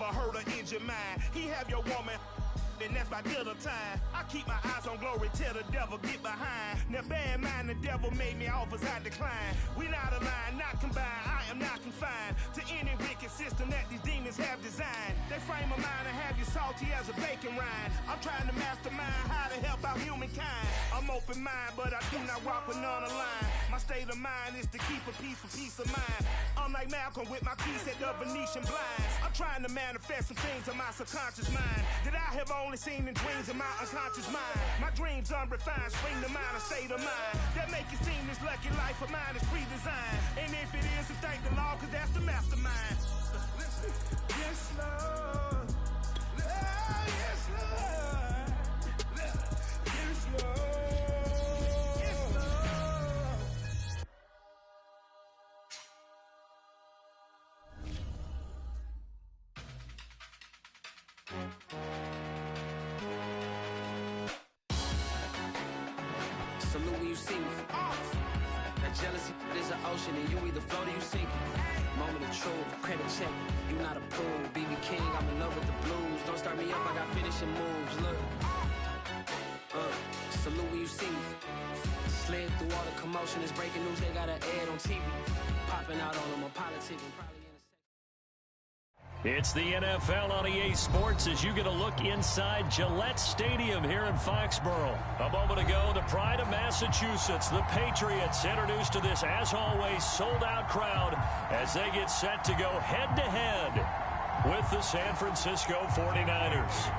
never hurt or injure mine. He have your woman, and that's by dinner time. I keep my eyes on glory till the devil get behind. Now bear in mind the devil made me offers I decline. We not aligned, not combined, I am not confined to any wicked system that these demons have designed. They frame a mind and have you salty as a bacon rind. I'm trying to mastermind how to help out humankind. I'm open mind, but I do not walk with none aligned. My state of mind is to keep a peace for peace of mind. I'm like Malcolm with my keys at the Venetian blinds. I'm trying to manifest some things in my subconscious mind that I have only seen in dreams in my unconscious mind. My dreams unrefined, spring to mind, a state of mind that make it seem this lucky life of mine is pre-designed. And if it is, then thank the Lord, cause that's the mastermind. Yes, Lord. Yes, Lord. Yes, Lord. Salute when you see me. That jealousy is an ocean, and you either float or you sink it. Moment of truth, credit check, you not approved. BB King, I'm in love with the blues. Don't start me up, I got finishing moves. Look, salute when you see me. Slid through all the commotion, it's breaking news. They got an ad on TV, popping out on them on politics and probably. It's the NFL on EA Sports as you get a look inside Gillette Stadium here in Foxborough. A moment ago, the pride of Massachusetts, the Patriots, introduced to this, as always, sold-out crowd as they get set to go head-to-head with the San Francisco 49ers.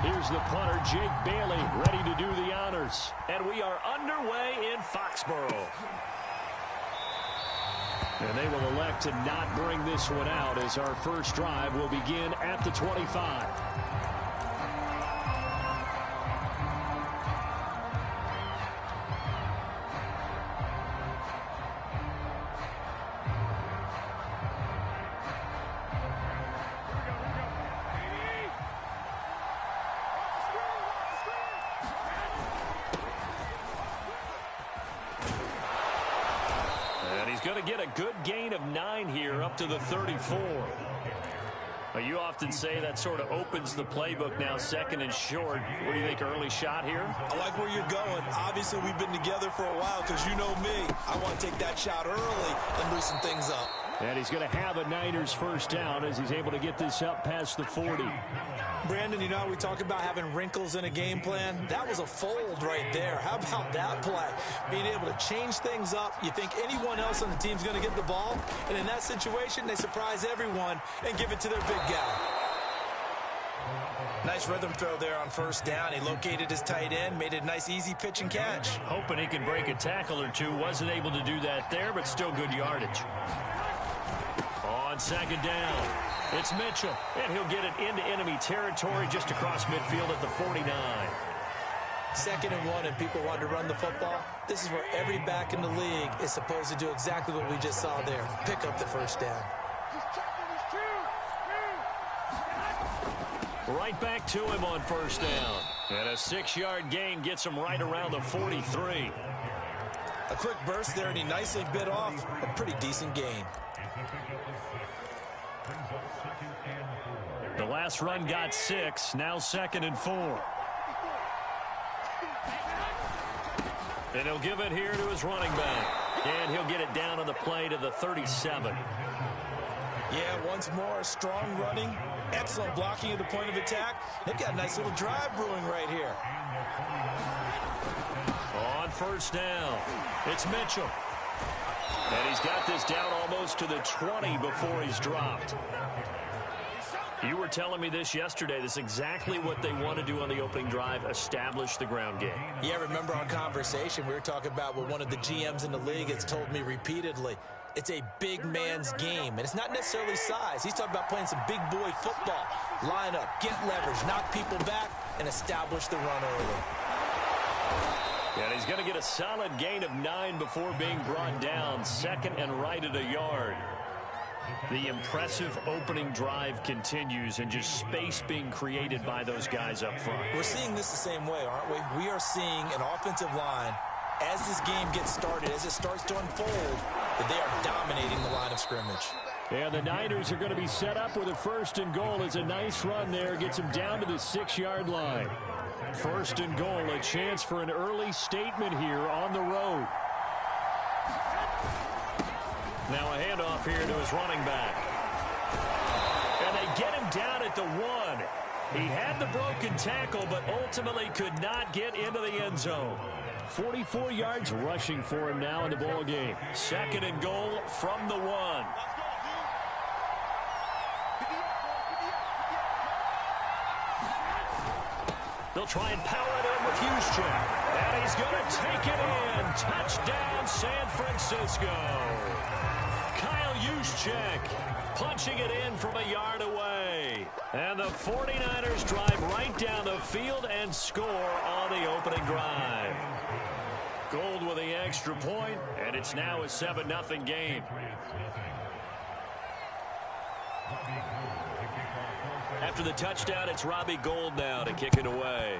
Here's the punter, Jake Bailey, ready to do the honors. And we are underway in Foxborough. And they will elect to not bring this one out as our first drive will begin at the 25. Going to get a good gain of 9 here up to the 34. You often say that sort of opens the playbook now, second and short. What do you think, early shot here? I like where you're going. Obviously, we've been together for a while because you know me. I want to take that shot early and loosen things up. And he's going to have a Niners first down as he's able to get this up past the 40. Brandon, you know how we talk about having wrinkles in a game plan? That was a fold right there. How about that play? Being able to change things up. You think anyone else on the team's going to get the ball? And in that situation, they surprise everyone and give it to their big guy. Nice rhythm throw there on first down. He located his tight end, made it a nice, easy pitch and catch. Hoping he could break a tackle or two. Wasn't able to do that there, but still good yardage. On second down, it's Mitchell, and he'll get it into enemy territory just across midfield at the 49. 2nd and 1, and people want to run the football. This is where every back in the league is supposed to do exactly what we just saw there. Pick up the first down. Right back to him on first down. And a 6-yard gain gets him right around the 43. A quick burst there, and he nicely bit off a pretty decent gain. The last run got 6, now 2nd and 4. And he'll give it here to his running back. And he'll get it down on the play to the 37. Yeah, once more, strong running, excellent blocking at the point of attack. They've got a nice little drive brewing right here. On first down, it's Mitchell. And he's got this down almost to the 20 before he's dropped. You were telling me this yesterday. This is exactly what they want to do on the opening drive, establish the ground game. Yeah, remember our conversation? We were talking about what one of the GMs in the league has told me repeatedly. It's a big man's game, and it's not necessarily size. He's talking about playing some big boy football. Line up, get leverage, knock people back, and establish the run early. And he's going to get a solid gain of 9 before being brought down. 2nd and right at a yard. The impressive opening drive continues, and just space being created by those guys up front. We're seeing this the same way, aren't we? We are seeing an offensive line, as this game gets started, as it starts to unfold, that they are dominating the line of scrimmage. And the Niners are going to be set up with a 1st and goal. It's a nice run there. Gets them down to the 6-yard line. 1st and goal, a chance for an early statement here on the road. Now a handoff here to his running back. And they get him down at the 1. He had the broken tackle, but ultimately could not get into the end zone. 44 yards rushing for him now in the ball game. 2nd and goal from the 1. They'll try and power it in with Juszczyk. And he's going to take it in. Touchdown, San Francisco. Kyle Juszczyk punching it in from a yard away. And the 49ers drive right down the field and score on the opening drive. Gold with the extra point, and it's now a 7-0 game. After the touchdown, it's Robbie Gould now to kick it away.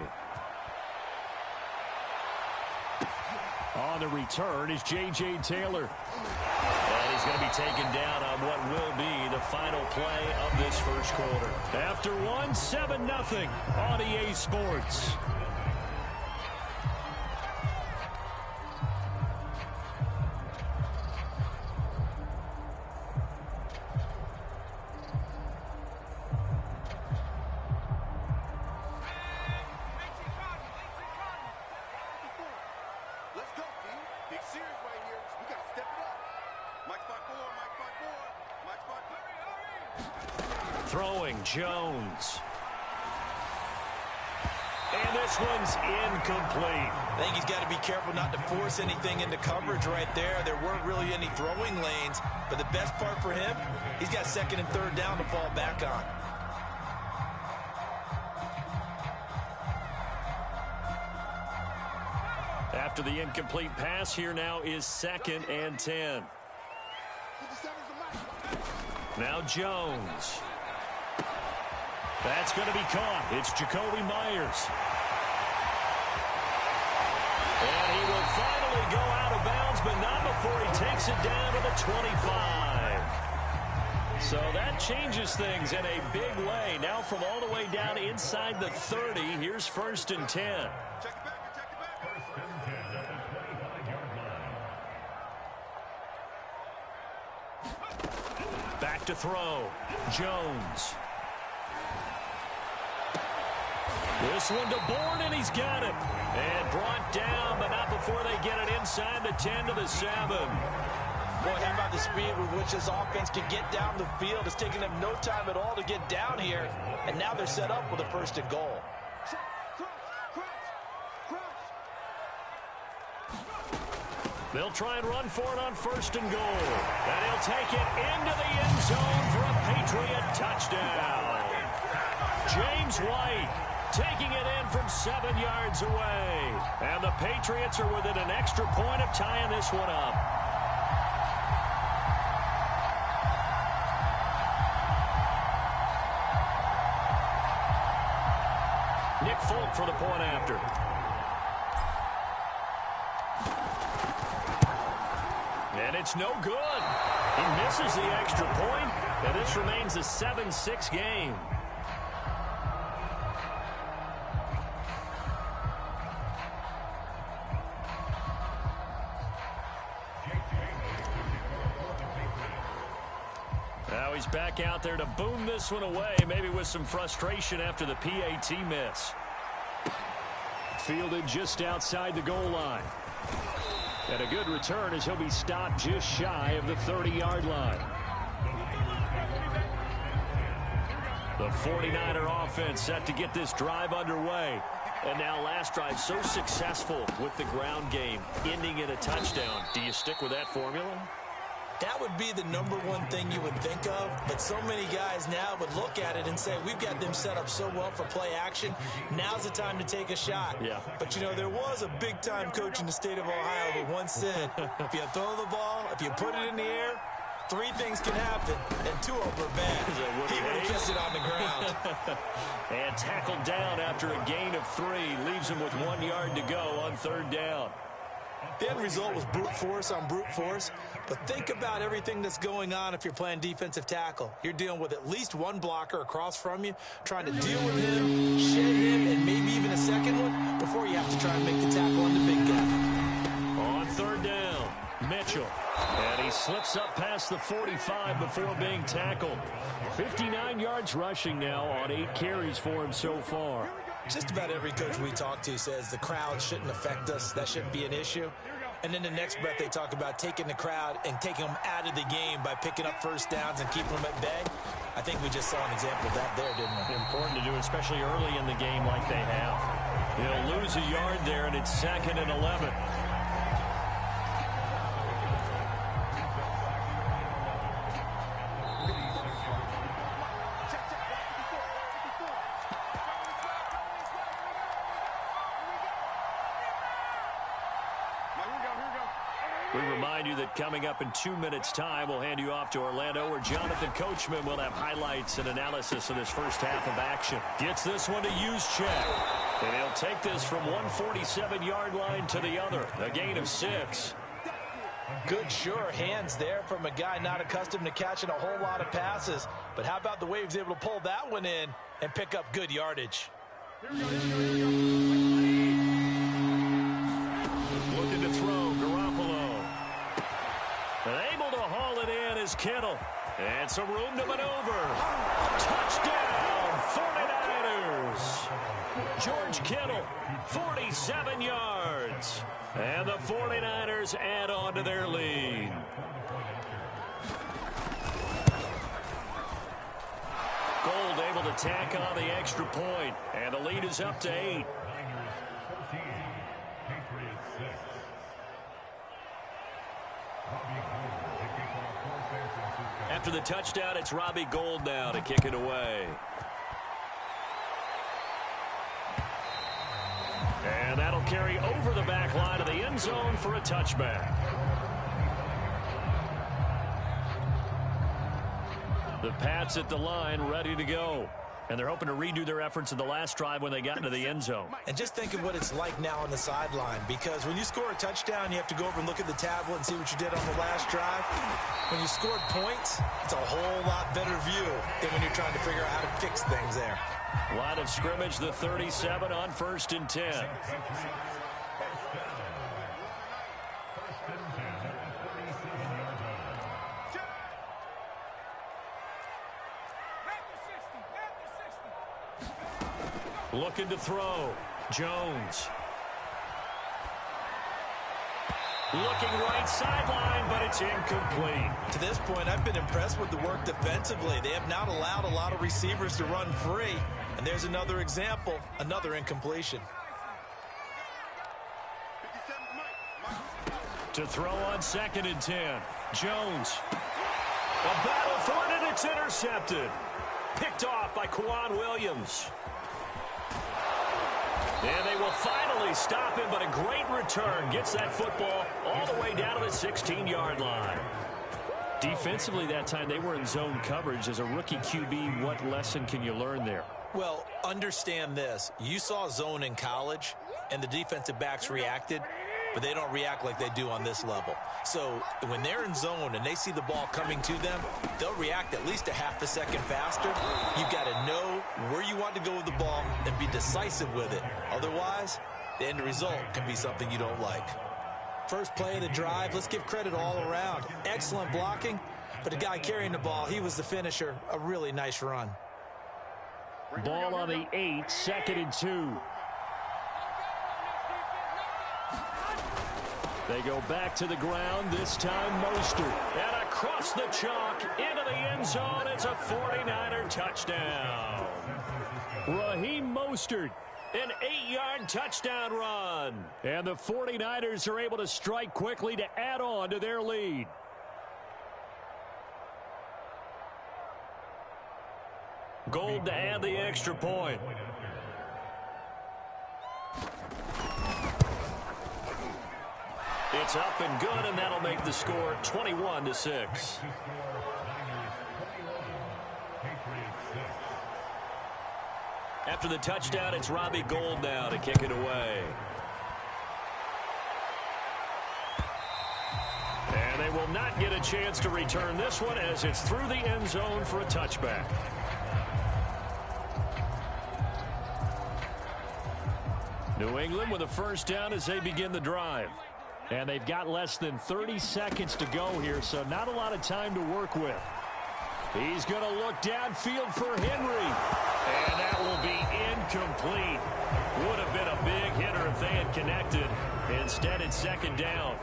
On the return is J.J. Taylor. And he's going to be taken down on what will be the final play of this first quarter. After 7-0 on EA Sports. Throwing Jones. And this one's incomplete. I think he's got to be careful not to force anything into coverage right there. There weren't really any throwing lanes, but the best part for him, he's got 2nd and 3rd down to fall back on. After the incomplete pass, here now is 2nd and 10. Now Jones. That's going to be caught. It's Jacoby Myers. And he will finally go out of bounds, but not before he takes it down to the 25. So that changes things in a big way. Now from all the way down inside the 30, here's 1st and 10. Back to throw. Jones. This one to Bourne, and he's got it. And brought down, but not before they get it inside the 10 to the 7. Boy, how about the speed with which this offense can get down the field? It's taking them no time at all to get down here. And now they're set up with a 1st and goal. They'll try and run for it on 1st and goal. And he'll take it into the end zone for a Patriot touchdown. James White taking it in from 7 yards away. And the Patriots are within an extra point of tying this one up. Nick Folk for the point after. And it's no good. He misses the extra point, and this remains a 7-6 game. Now he's back out there to boom this one away, maybe with some frustration after the PAT miss. Fielded just outside the goal line. And a good return as he'll be stopped just shy of the 30-yard line. The 49er offense set to get this drive underway. And now last drive so successful with the ground game, ending in a touchdown. Do you stick with that formula? That would be the #1 thing you would think of, but so many guys now would look at it and say, we've got them set up so well for play action. Now's the time to take a shot. Yeah. But, you know, there was a big-time coach in the state of Ohio who once said, if you throw the ball, if you put it in the air, 3 things can happen, and 2 of them are bad. He would have kissed it on the ground. And tackled down after a gain of 3. Leaves him with 1 yard to go on 3rd down. The end result was brute force on brute force, but think about everything that's going on if you're playing defensive tackle. You're dealing with at least one blocker across from you, trying to deal with him, shed him, and maybe even a second one before you have to try and make the tackle on the big guy. On third down, Mitchell. And he slips up past the 45 before being tackled. 59 yards rushing now on 8 carries for him so far. Just about every coach we talk to says the crowd shouldn't affect us. That shouldn't be an issue. And then the next breath they talk about taking the crowd and taking them out of the game by picking up first downs and keeping them at bay. I think we just saw an example of that there, didn't we? Important to do, especially early in the game like they have. He'll lose a yard there, and it's 2nd and 11. We remind you that coming up in 2 minutes' time, we'll hand you off to Orlando, where Jonathan Coachman will have highlights and analysis of this first half of action. Gets this one to Juszczyk. And he'll take this from 147-yard line to the other. A gain of 6. Good, sure hands there from a guy not accustomed to catching a whole lot of passes. But how about the way he was able to pull that one in and pick up good yardage? Looking to throw, Garoppolo. And able to haul it in is Kittle. And some room to maneuver. Touchdown, 49ers. George Kittle, 47 yards. And the 49ers add on to their lead. Gold able to tack on the extra point. And the lead is up to 8. After the touchdown, it's Robbie Gould now to kick it away. And that'll carry over the back line of the end zone for a touchback. The Pats at the line ready to go. And they're hoping to redo their efforts in the last drive when they got into the end zone. And just think of what it's like now on the sideline, because when you score a touchdown, you have to go over and look at the tablet and see what you did on the last drive. When you scored points, it's a whole lot better view than when you're trying to figure out how to fix things there. Line of scrimmage, the 37 on 1st and 10. Looking to throw. Jones. Looking right sideline, but it's incomplete. To this point, I've been impressed with the work defensively. They have not allowed a lot of receivers to run free. And there's another example, another incompletion. To throw on 2nd and 10. Jones. A battle for it, and it's intercepted. Picked off by Kwan Williams. And they will finally stop him, but a great return gets that football all the way down to the 16-yard line. Defensively that time, they were in zone coverage. As a rookie QB, what lesson can you learn there? Well, understand this. You saw zone in college, and the defensive backs reacted, but they don't react like they do on this level. So when they're in zone and they see the ball coming to them, they'll react at least a half a second faster. You've got to know where you want to go with the ball and be decisive with it. Otherwise, the end result can be something you don't like. First play of the drive, let's give credit all around. Excellent blocking, but the guy carrying the ball, he was the finisher. A really nice run. Ball on the 8, 2nd and 2. They go back to the ground, this time Mostert. And across the chalk, into the end zone, it's a 49er touchdown. Raheem Mostert, an 8-yard touchdown run. And the 49ers are able to strike quickly to add on to their lead. Gold to add the extra point. It's up and good, and that'll make the score 21-6. After the touchdown, it's Robbie Gould now to kick it away. not get a chance to return this one as it's through the end zone for a touchback. New England with a first down as they begin the drive. And they've got less than 30 seconds to go here, so not a lot of time to work with. He's going to look downfield for Henry. And that will be incomplete. Would have been a big hitter if they had connected. Instead, it's second down.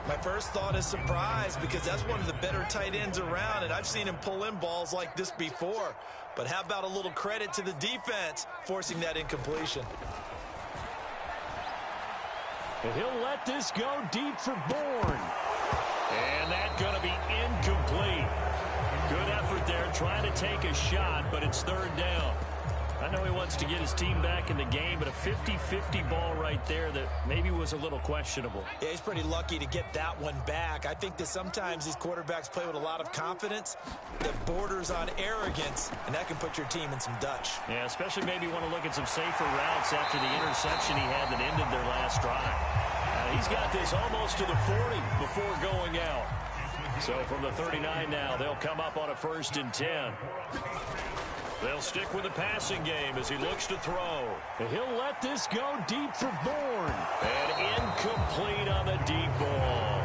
My first thought is surprise because that's one of the better tight ends around, and I've seen him pull in balls like this before. But how about a little credit to the defense forcing that incompletion? And he'll let this go deep for Bourne. And that's going to be incomplete. Good effort there trying to take a shot, but it's third down. I know he wants to get his team back in the game, but a 50-50 ball right there that maybe was a little questionable. Yeah, he's pretty lucky to get that one back. I think that sometimes these quarterbacks play with a lot of confidence that borders on arrogance, and that can put your team in some Dutch. Yeah, especially maybe want to look at some safer routes after the interception he had that ended their last drive. He's got this almost to the 40 before going out. So from the 39 now, they'll come up on a 1st and 10. They'll stick with the passing game as he looks to throw. And he'll let this go deep for Bourne. And incomplete on the deep ball.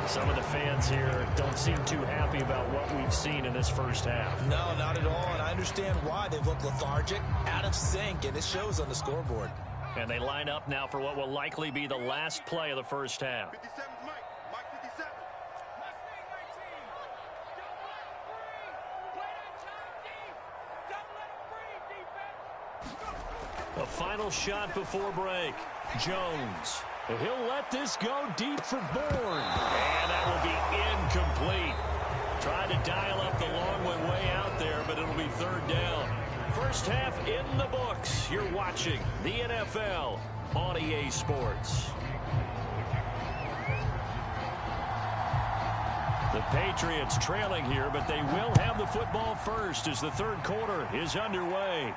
Some of the fans here don't seem too happy about what we've seen in this first half. No, not at all, and I understand why. They look lethargic, out of sync, and it shows on the scoreboard. And they line up now for what will likely be the last play of the first half. A final shot before break. Jones. He'll let this go deep for Bourne. And that will be incomplete. Trying to dial up the long way out there, but it'll be third down. First half in the books. You're watching the NFL on EA Sports. The Patriots trailing here, but they will have the football first as the third quarter is underway.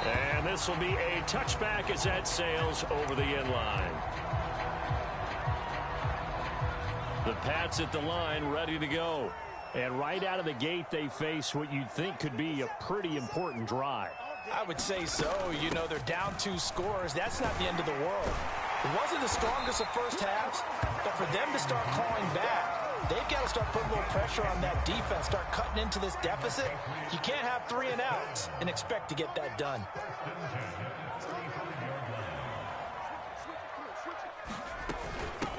And this will be a touchback as that sails over the end line. The Pats at the line ready to go. And right out of the gate, they face what you'd think could be a pretty important drive. I would say so. You know, they're down 2 scores. That's not the end of the world. It wasn't the strongest of first halves, but for them to start clawing back, they've got to start putting a little pressure on that defense, start cutting into this deficit. You can't have 3 and outs and expect to get that done.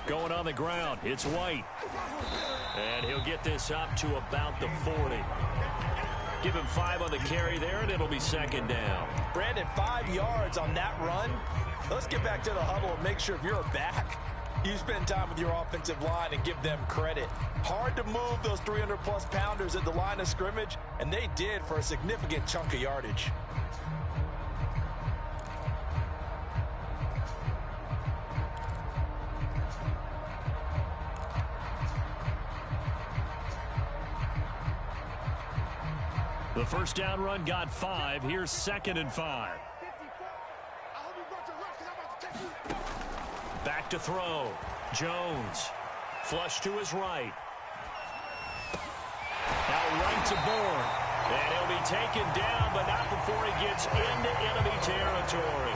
Going on the ground, it's White. And he'll get this up to about the 40. Give him 5 on the carry there, and it'll be second down. Brandon, 5 yards on that run. Let's get back to the huddle and make sure if you're back, you spend time with your offensive line and give them credit. Hard to move those 300-plus pounders at the line of scrimmage, and they did for a significant chunk of yardage. The first down run got 5. Here's 2nd and 5. Back to throw. Jones. Flush to his right. Now right to Bourne. And he'll be taken down, but not before he gets into enemy territory.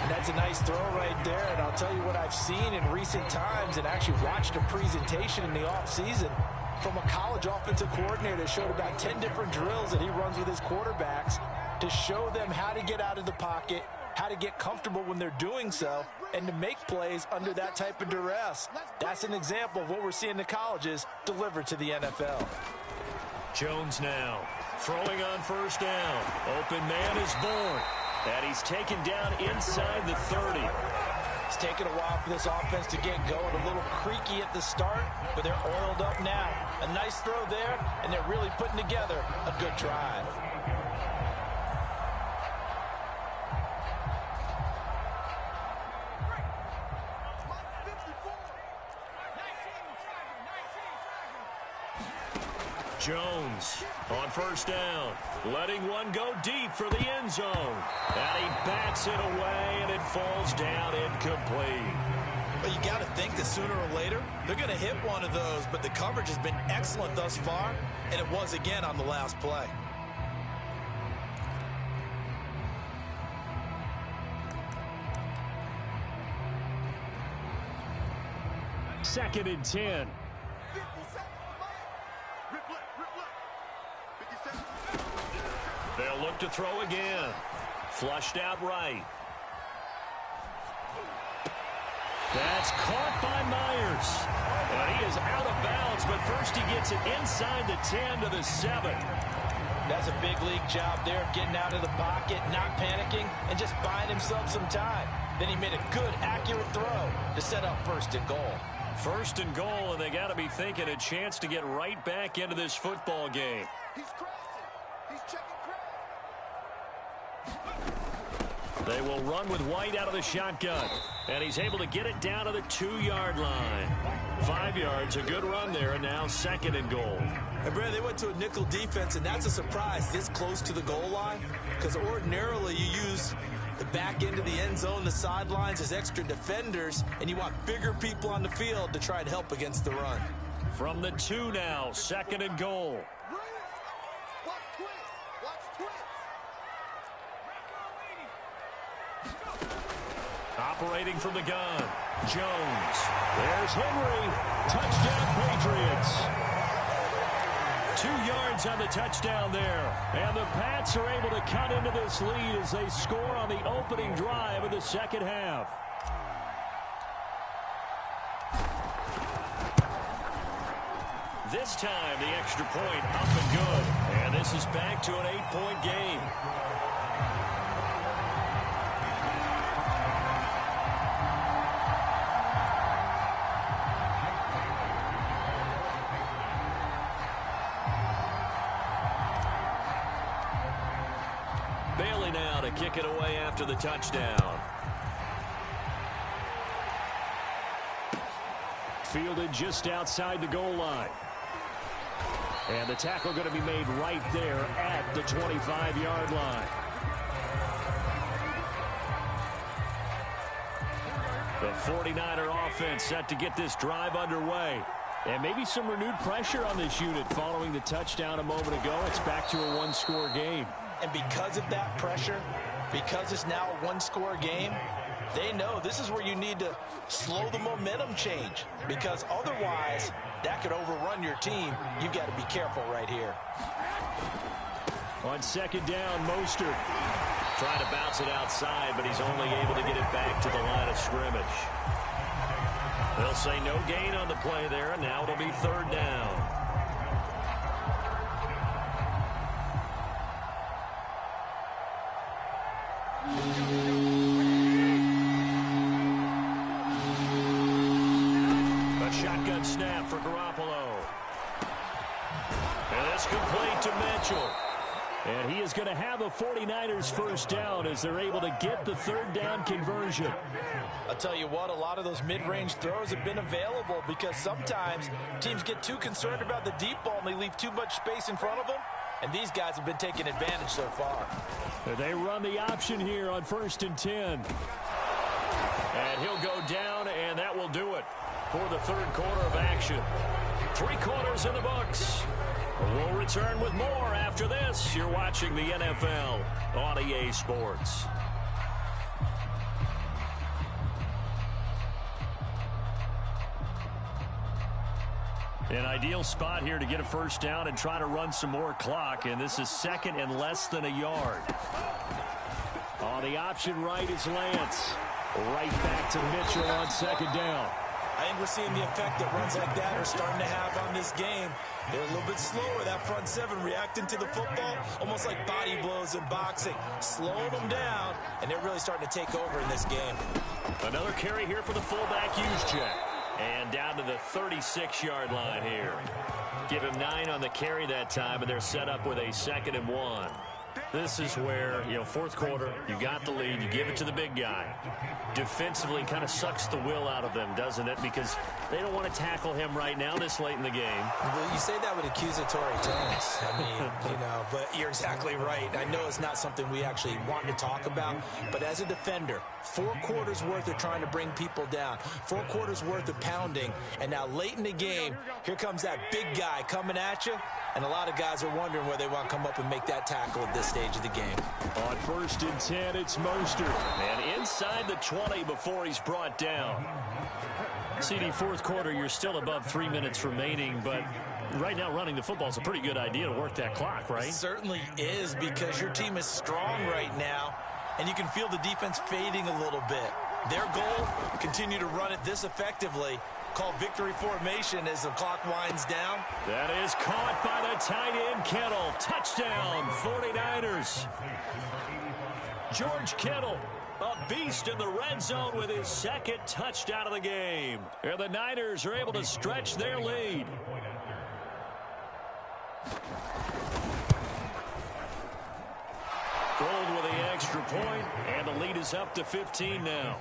And that's a nice throw right there. And I'll tell you what I've seen in recent times and actually watched a presentation in the offseason from a college offensive coordinator that showed about 10 different drills that he runs with his quarterbacks to show them how to get out of the pocket, how to get comfortable when they're doing so, and to make plays under that type of duress. That's an example of what we're seeing in the colleges delivered to the NFL. Jones now throwing on first down. Open man is Bourne. And he's taken down inside the 30. It's taken a while for this offense to get going. A little creaky at the start, but they're oiled up now. A nice throw there, and they're really putting together a good drive. Jones on first down, letting one go deep for the end zone. And he bats it away, and it falls down incomplete. But you got to think that sooner or later, they're going to hit one of those. But the coverage has been excellent thus far, and it was again on the last play. Second and 10. They'll look to throw again. Flushed out right. That's caught by Myers. And he is out of bounds, but first he gets it inside the 10 to the 7. That's a big league job there of getting out of the pocket, not panicking, and just buying himself some time. Then he made a good, accurate throw to set up first and goal. First and goal, and they got to be thinking a chance to get right back into this football game. He's crossing. He's checking crack. They will run with White out of the shotgun. And he's able to get it down to the 2-yard line. 5 yards, a good run there, and now second and goal. And Brad, they went to a nickel defense, and that's a surprise this close to the goal line. Because ordinarily you use the back end of the end zone, the sidelines as extra defenders, and you want bigger people on the field to try and help against the run. From the 2 now, second and goal. Operating from the gun, Jones. There's Henry. Touchdown, Patriots. 2 yards on the touchdown there. And the Pats are able to cut into this lead as they score on the opening drive of the second half. This time, the extra point up and good. And this is back to an 8-point game. Bailey now to kick it away after the touchdown. Fielded just outside the goal line. And the tackle going to be made right there at the 25-yard line. The 49er offense set to get this drive underway. And maybe some renewed pressure on this unit following the touchdown a moment ago. It's back to a one-score game. And because of that pressure, because it's now a one-score game, they know this is where you need to slow the momentum change. Because otherwise, that could overrun your team. You've got to be careful right here. On second down, Mostert trying to bounce it outside, but he's only able to get it back to the line of scrimmage. They'll say no gain on the play there, and now it'll be third down. A shotgun snap for Garoppolo. And it's complete to Mitchell. And he is going to have the 49ers first down as they're able to get the third down conversion. I'll tell you what, a lot of those mid-range throws have been available because sometimes teams get too concerned about the deep ball and they leave too much space in front of them. And these guys have been taking advantage so far. They run the option here on first and 10. And he'll go down, and that will do it for the third quarter of action. 3 quarters in the books. We'll return with more after this. You're watching the NFL on EA Sports. An ideal spot here to get a first down and try to run some more clock, and this is second and less than a yard. On the option right is Lance. Right back to Mitchell on second down. I think we're seeing the effect that runs like that are starting to have on this game. They're a little bit slower, that front seven, reacting to the football, almost like body blows in boxing. Slowing them down, and they're really starting to take over in this game. Another carry here for the fullback Juszczyk. And down to the 36-yard line here. Give him 9 on the carry that time, and they're set up with a 2nd and 1. This is where, fourth quarter, you got the lead, you give it to the big guy. Defensively, kind of sucks the will out of them, doesn't it? Because they don't want to tackle him right now this late in the game. Well, you say that with accusatory tones. I mean, but you're exactly right. I know it's not something we actually want to talk about, but as a defender, 4 quarters worth of trying to bring people down, 4 quarters worth of pounding, and now late in the game, here comes that big guy coming at you, and a lot of guys are wondering where they want to come up and make that tackle at this stage of the game. On 1st and 10, it's Mostert. And inside the 20 before he's brought down. CD, fourth quarter, you're still above 3 minutes remaining, but right now running the football is a pretty good idea to work that clock, right? It certainly is, because your team is strong right now, and you can feel the defense fading a little bit. Their goal, continue to run it this effectively, called victory formation as the clock winds down. That is caught by the tight end, Kittle. Touchdown, 49ers. George Kittle, a beast in the red zone with his 2nd touchdown of the game. And the Niners are able to stretch their lead. Gold with the extra point, and the lead is up to 15 now.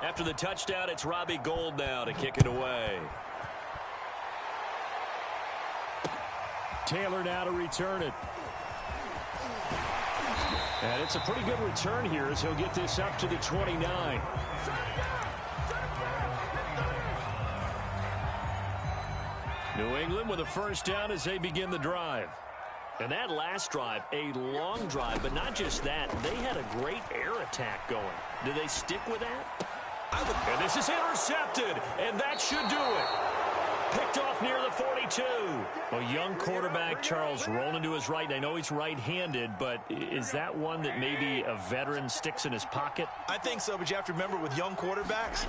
After the touchdown, it's Robbie Gould now to kick it away. Taylor now to return it. And it's a pretty good return here as he'll get this up to the 29. New England with a first down as they begin the drive. And that last drive, a long drive, but not just that. They had a great air attack going. Do they stick with that? And this is intercepted, and that should do it. Picked off near the 42. A young quarterback, Charles, rolling to his right. I know he's right-handed, but is that one that maybe a veteran sticks in his pocket? I think so, but you have to remember with young quarterbacks,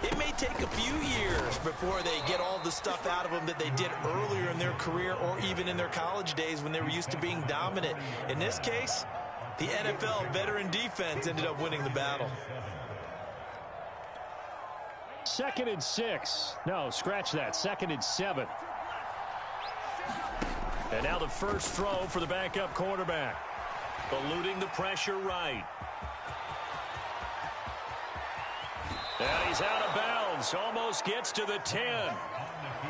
it may take a few years before they get all the stuff out of them that they did earlier in their career or even in their college days when they were used to being dominant. In this case, the NFL veteran defense ended up winning the battle. 2nd and 6. No, scratch that. 2nd and 7. And now the first throw for the backup quarterback. Eluding the pressure right. And he's out of bounds. Almost gets to the 10.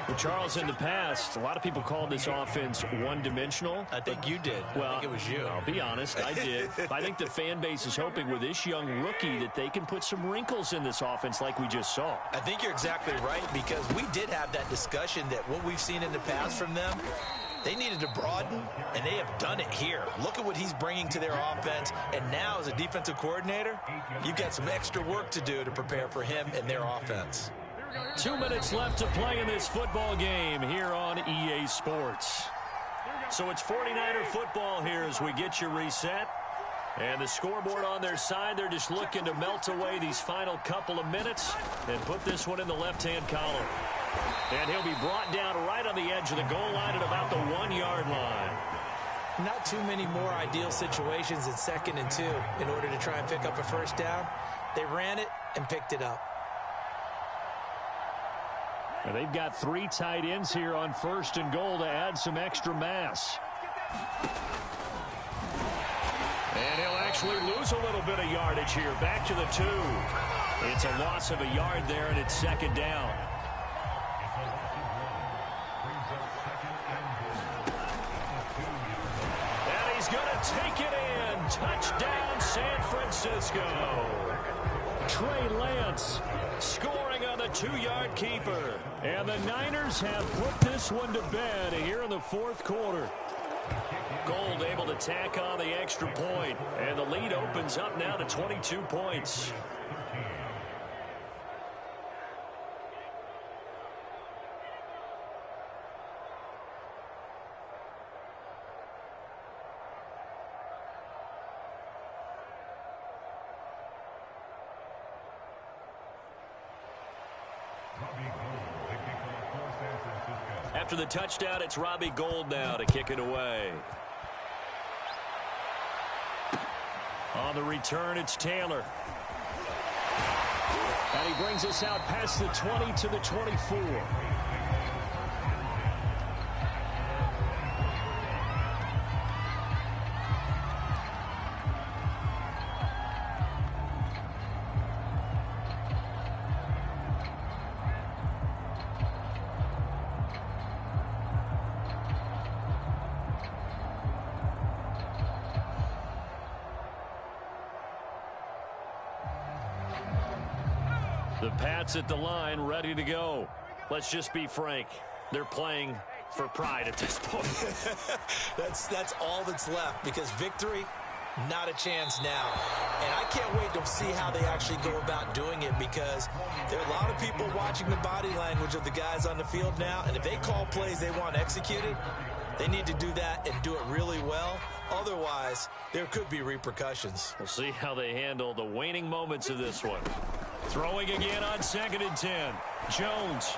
Well, Charles, in the past, a lot of people called this offense one-dimensional. I think you did. Well, I think it was you. I'll be honest, I did. I think the fan base is hoping with this young rookie that they can put some wrinkles in this offense like we just saw. I think you're exactly right, because we did have that discussion that what we've seen in the past from them, they needed to broaden, and they have done it here. Look at what he's bringing to their offense, and now as a defensive coordinator, you've got some extra work to do to prepare for him and their offense. 2 minutes left to play in this football game here on EA Sports. So it's 49er football here as we get you reset. And the scoreboard on their side, they're just looking to melt away these final couple of minutes and put this one in the left-hand column. And he'll be brought down right on the edge of the goal line at about the 1-yard line. Not too many more ideal situations in 2nd and 2 in order to try and pick up a first down. They ran it and picked it up. And they've got 3 tight ends here on 1st and goal to add some extra mass. And he'll actually lose a little bit of yardage here. Back to the 2. It's a loss of a yard there, and it's 2nd down. And he's going to take it in. Touchdown, San Francisco. Trey Lance scoring on the 2-yard keeper. And the Niners have put this one to bed here in the 4th quarter. Gould able to tack on the extra point. And the lead opens up now to 22 points. After the touchdown, it's Robbie Gould now to kick it away. On the return, it's Taylor. And he brings us out past the 20 to the 24. The Pats at the line, ready to go. Let's just be frank. They're playing for pride at this point. That's all that's left, because victory, not a chance now. And I can't wait to see how they actually go about doing it, because there are a lot of people watching the body language of the guys on the field now, and if they call plays they want executed, they need to do that and do it really well. Otherwise, there could be repercussions. We'll see how they handle the waning moments of this one. Throwing again on 2nd and 10. Jones.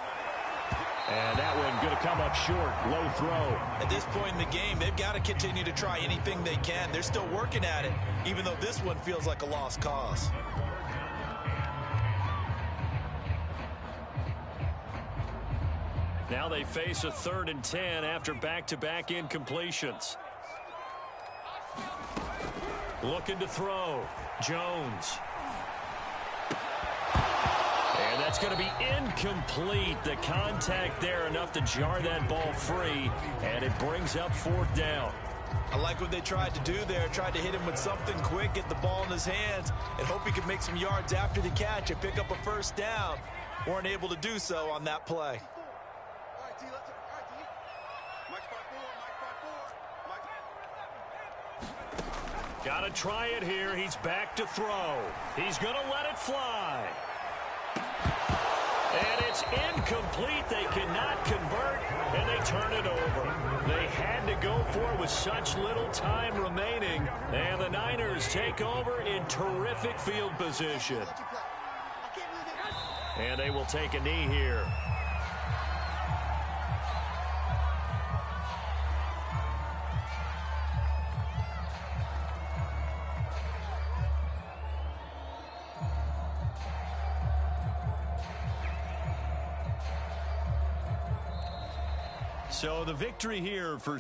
And that one going to come up short. Low throw. At this point in the game, they've got to continue to try anything they can. They're still working at it, even though this one feels like a lost cause. Now they face a 3rd and 10 after back-to-back incompletions. Looking to throw. Jones. And that's going to be incomplete. The contact there enough to jar that ball free, and it brings up 4th down. I like what they tried to do there. Tried to hit him with something quick, get the ball in his hands, and hope he could make some yards after the catch and pick up a 1st down. Weren't able to do so on that play. Got to try it here. He's back to throw. He's going to let it fly. And it's incomplete. They cannot convert, and they turn it over. They had to go for it with such little time remaining, and the Niners take over in terrific field position. And they will take a knee here. So the victory here for